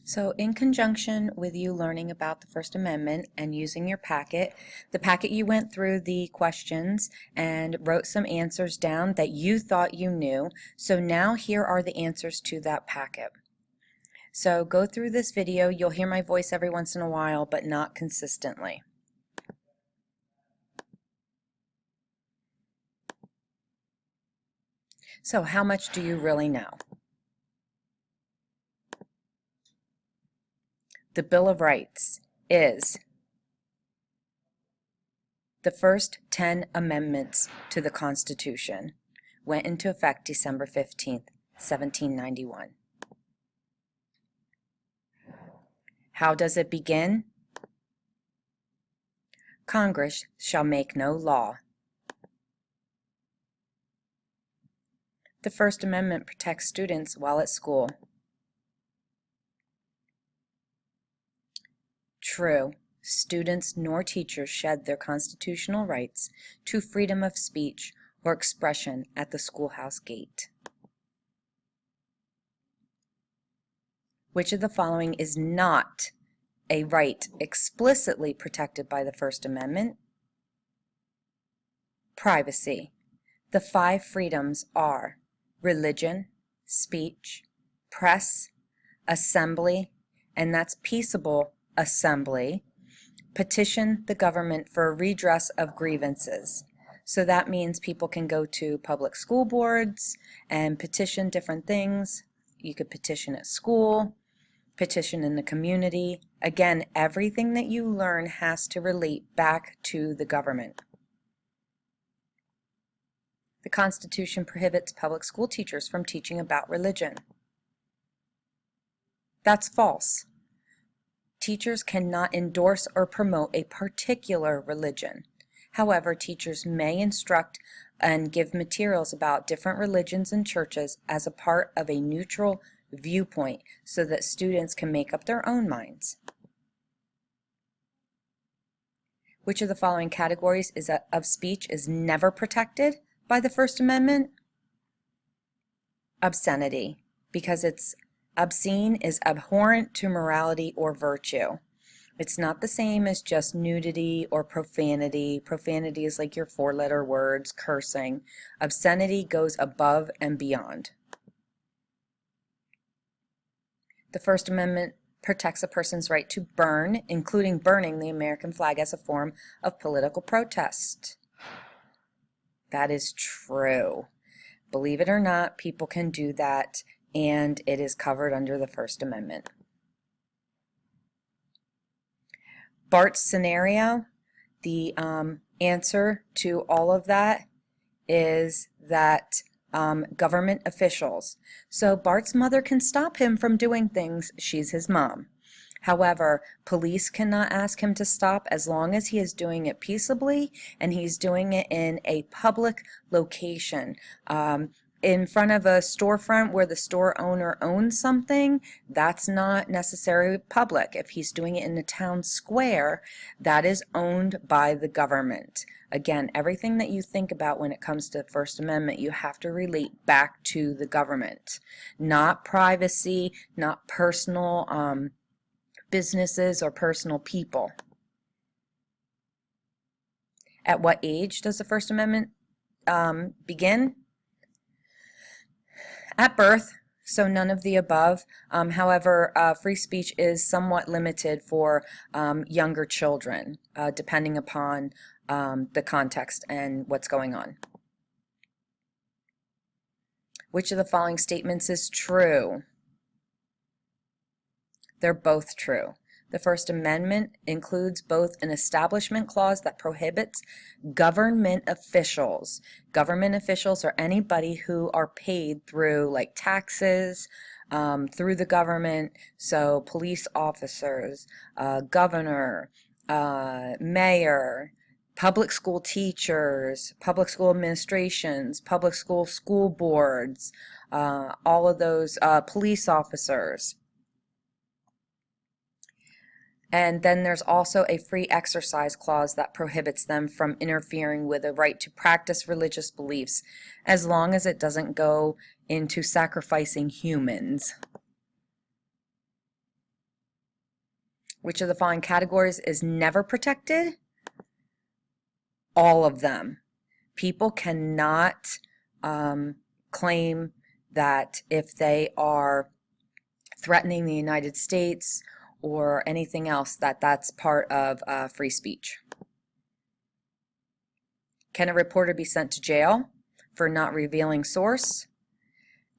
So in conjunction with you learning about the First Amendment and using your packet, the packet you went through the questions and wrote some answers down that you thought you knew. So now here are the answers to that packet. So go through this video. You'll hear my voice every once in a while, but not consistently. So how much do you really know? The Bill of Rights is the first 10 amendments to the Constitution. Went into effect December 15th, 1791. How does it begin? Congress shall make no law. The First Amendment protects students while at school. True. Students nor teachers shed their constitutional rights to freedom of speech or expression at the schoolhouse gate. Which of the following is not a right explicitly protected by the First Amendment? Privacy. The 5 freedoms are religion, speech, press, assembly, and that's peaceable assembly, petition the government for a redress of grievances. So that means people can go to public school boards and petition different things. You could petition at school, petition in the community. Again, everything that you learn has to relate back to the government. The Constitution prohibits public school teachers from teaching about religion. That's false. Teachers cannot endorse or promote a particular religion. However, teachers may instruct and give materials about different religions and churches as a part of a neutral viewpoint so that students can make up their own minds. Which of the following categories of speech is never protected by the First Amendment? Obscenity, because it's obscene is abhorrent to morality or virtue. It's not the same as just nudity or profanity. Profanity is like your 4-letter words, cursing. Obscenity goes above and beyond. The First Amendment protects a person's right to burn, including burning the American flag as a form of political protest. That is true. Believe it or not, people can do that, and it is covered under the First Amendment. Bart's scenario, the answer to all of that is that government officials. So Bart's mother can stop him from doing things. She's his mom. However, police cannot ask him to stop as long as he is doing it peaceably and he's doing it in a public location. In front of a storefront where the store owner owns something, that's not necessarily public. If he's doing it in the town square, that is owned by the government. Again, everything that you think about when it comes to the First Amendment, you have to relate back to the government. Not privacy, not personal businesses or personal people. At what age does the First Amendment begin? At birth, so none of the above. However, free speech is somewhat limited for younger children, depending upon the context and what's going on. Which of the following statements is true? They're both true. The First Amendment includes both an establishment clause that prohibits government officials. Government officials are anybody who are paid through like taxes, through the government, so police officers, governor, mayor, public school teachers, public school administrations, public school boards, all of those police officers. And then there's also a free exercise clause that prohibits them from interfering with a right to practice religious beliefs as long as it doesn't go into sacrificing humans. Which of the following categories is never protected? All of them. People cannot claim that if they are threatening the United States or anything else, that that's part of free speech. Can a reporter be sent to jail for not revealing source?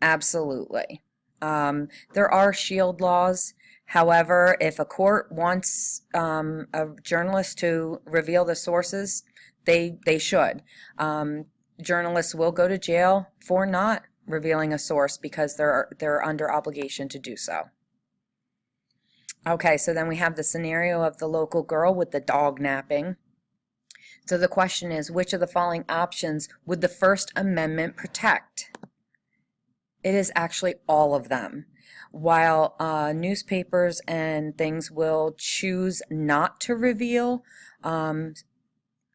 Absolutely. There are shield laws. However, if a court wants a journalist to reveal the sources, they should. Journalists will go to jail for not revealing a source because they're under obligation to do so. Okay, so then we have the scenario of the local girl with the dog napping. So the question is, which of the following options would the First Amendment protect? It is actually all of them. While newspapers and things will choose not to reveal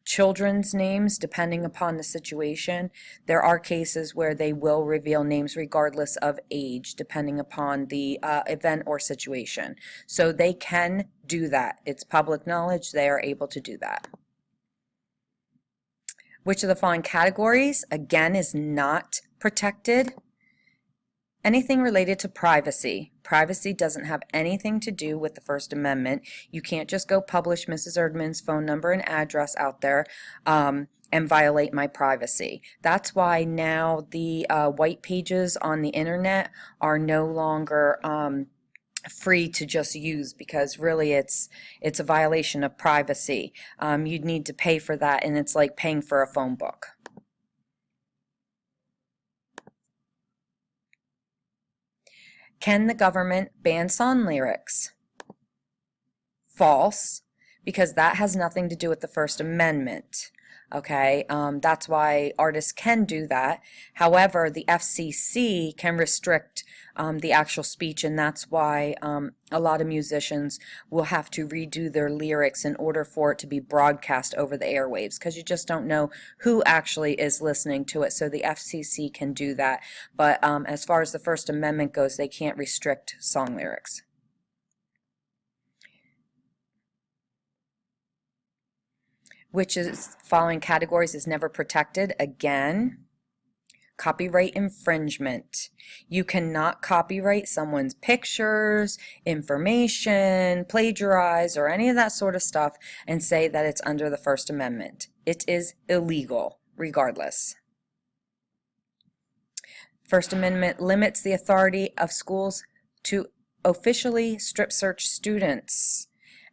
children's names depending upon the situation, there are cases where they will reveal names regardless of age depending upon the event or situation. So they can do that. It's public knowledge. They are able to do that. Which of the following categories, again, is not protected? Anything related to privacy. Privacy doesn't have anything to do with the First Amendment. You can't just go publish Mrs. Erdman's phone number and address out there and violate my privacy. That's why now the white pages on the internet are no longer free to just use, because really it's a violation of privacy. You'd need to pay for that, and it's like paying for a phone book. Can the government ban song lyrics? False, because that has nothing to do with the First Amendment. Okay, that's why artists can do that. However, the FCC can restrict the actual speech, and that's why a lot of musicians will have to redo their lyrics in order for it to be broadcast over the airwaves, because you just don't know who actually is listening to it. So the FCC can do that. But as far as the First Amendment goes, they can't restrict song lyrics. Which is following categories is never protected? Again, copyright infringement. You cannot copyright someone's pictures, information, plagiarize, or any of that sort of stuff and say that it's under the First Amendment. It is illegal, regardless. First Amendment limits the authority of schools to officially strip search students.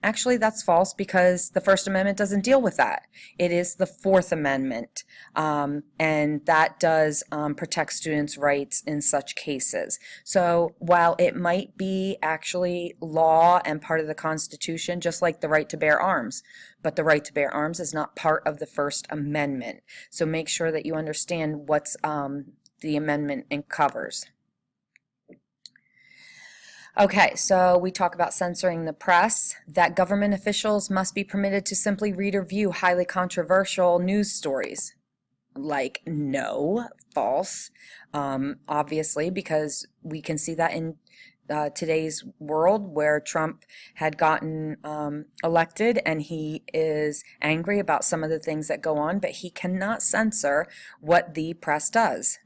Actually, that's false, because the First Amendment doesn't deal with that. It is the Fourth Amendment, and that does protect students' rights in such cases. So while it might be actually law and part of the Constitution, just like the right to bear arms, but the right to bear arms is not part of the First Amendment. So make sure that you understand what's the amendment covers. Okay, so we talk about censoring the press, that government officials must be permitted to simply read or view highly controversial news stories. Like, no, false, obviously, because we can see that in today's world where Trump had gotten elected, and he is angry about some of the things that go on, but he cannot censor what the press does.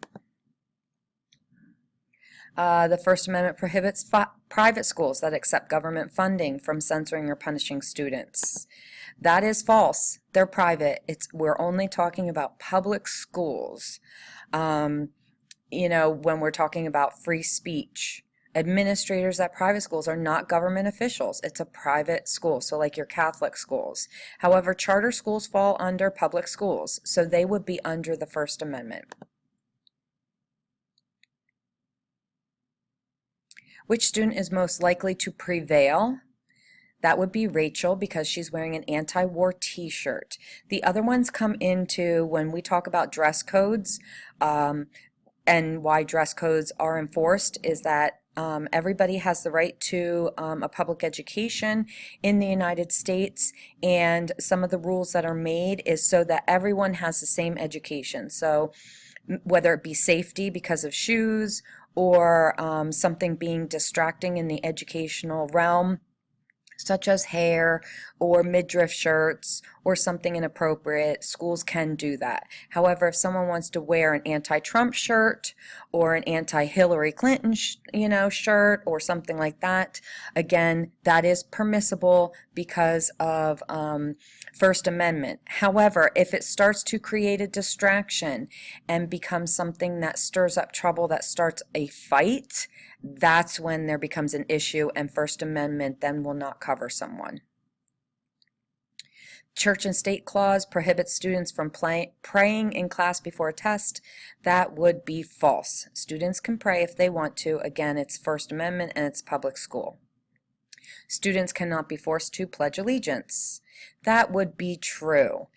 The First Amendment prohibits private schools that accept government funding from censoring or punishing students. That is false. They're private. We're only talking about public schools. You know, when we're talking about free speech, administrators at private schools are not government officials. It's a private school, so like your Catholic schools. However, charter schools fall under public schools, so they would be under the First Amendment. Which student is most likely to prevail? That would be Rachel, because she's wearing an anti-war t-shirt. The other ones come into when we talk about dress codes, and why dress codes are enforced is that everybody has the right to a public education in the United States, and some of the rules that are made is so that everyone has the same education. So whether it be safety because of shoes, or something being distracting in the educational realm. such as hair or midriff shirts or something inappropriate. Schools can do that. However, if someone wants to wear an anti-Trump shirt or an anti-Hillary Clinton shirt or something like that, again, that is permissible because of First Amendment. However, if it starts to create a distraction and becomes something that stirs up trouble, that starts a fight, that's when there becomes an issue, and First Amendment then will not cover someone. Church and State Clause prohibits students from praying in class before a test. That would be false. Students can pray if they want to. Again, it's First Amendment and it's public school. Students cannot be forced to pledge allegiance. That would be true.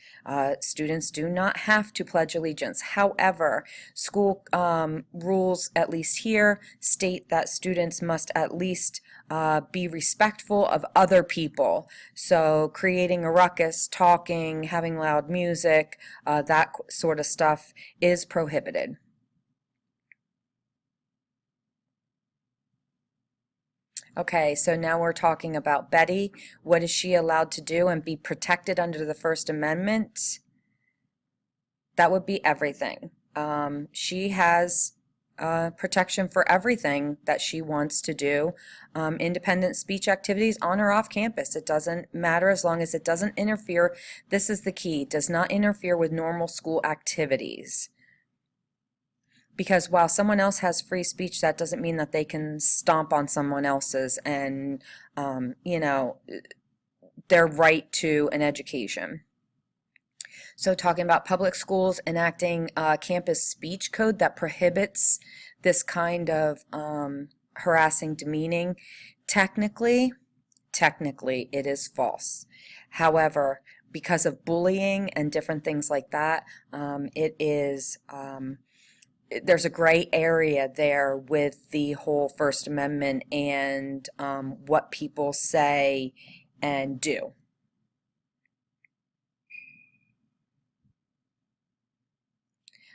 Students do not have to pledge allegiance. However, school rules, at least here, state that students must at least be respectful of other people. So creating a ruckus, talking, having loud music, that sort of stuff is prohibited. Okay, so now we're talking about Betty. What is she allowed to do and be protected under the First Amendment? That would be everything. She has protection for everything that she wants to do. Independent speech activities on or off campus. It doesn't matter as long as it doesn't interfere. This is the key. Does not interfere with normal school activities. Because while someone else has free speech, that doesn't mean that they can stomp on someone else's and, their right to an education. So talking about public schools enacting a campus speech code that prohibits this kind of harassing, demeaning, technically, it is false. However, because of bullying and different things like that, it is... there's a gray area there with the whole First Amendment and what people say and do.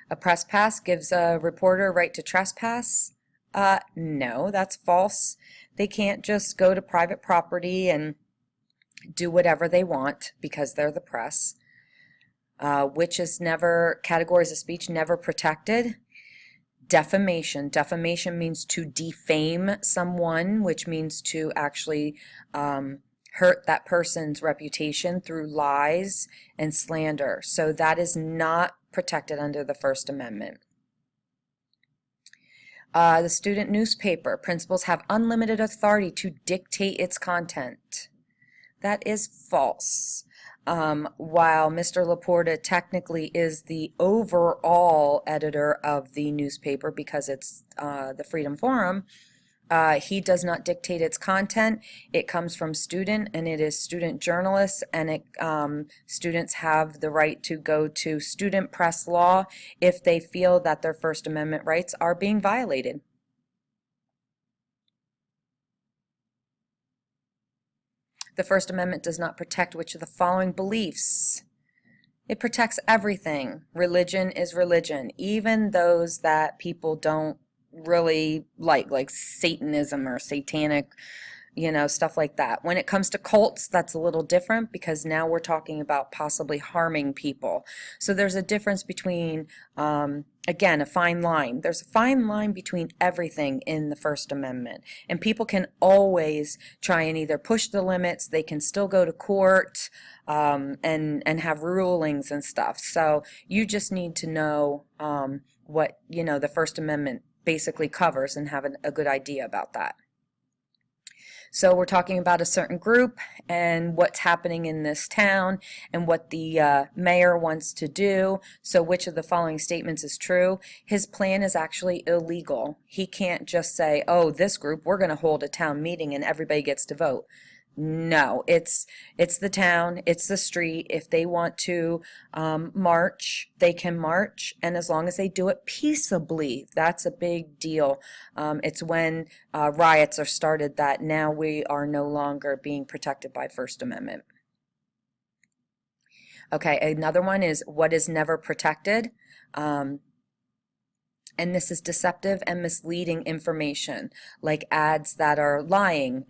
A press pass gives a reporter a right to trespass. No, that's false. They can't just go to private property and do whatever they want because they're the press. Which is never, categories of speech never protected. Defamation. Defamation means to defame someone, which means to actually hurt that person's reputation through lies and slander. So that is not protected under the First Amendment. The student newspaper. Principals have unlimited authority to dictate its content. That is false. While Mr. Laporta technically is the overall editor of the newspaper because it's the Freedom Forum, he does not dictate its content. It comes from student, and it is student journalists, and students have the right to go to student press law if they feel that their First Amendment rights are being violated. The First Amendment does not protect which of the following beliefs. It protects everything. Religion is religion, even those that people don't really like Satanism or satanic, stuff like that. When it comes to cults, that's a little different because now we're talking about possibly harming people. So there's a difference between, again, a fine line. There's a fine line between everything in the First Amendment. And people can always try and either push the limits, they can still go to court and have rulings and stuff. So you just need to know what, the First Amendment basically covers and have a good idea about that. So we're talking about a certain group and what's happening in this town and what the mayor wants to do. So which of the following statements is true? His plan is actually illegal. He can't just say, oh, this group, we're going to hold a town meeting and everybody gets to vote. No, it's the town, it's the street. If they want to march, they can march, and as long as they do it peaceably, that's a big deal. It's when riots are started that now we are no longer being protected by First Amendment. Okay, another one is what is never protected. And this is deceptive and misleading information, like ads that are lying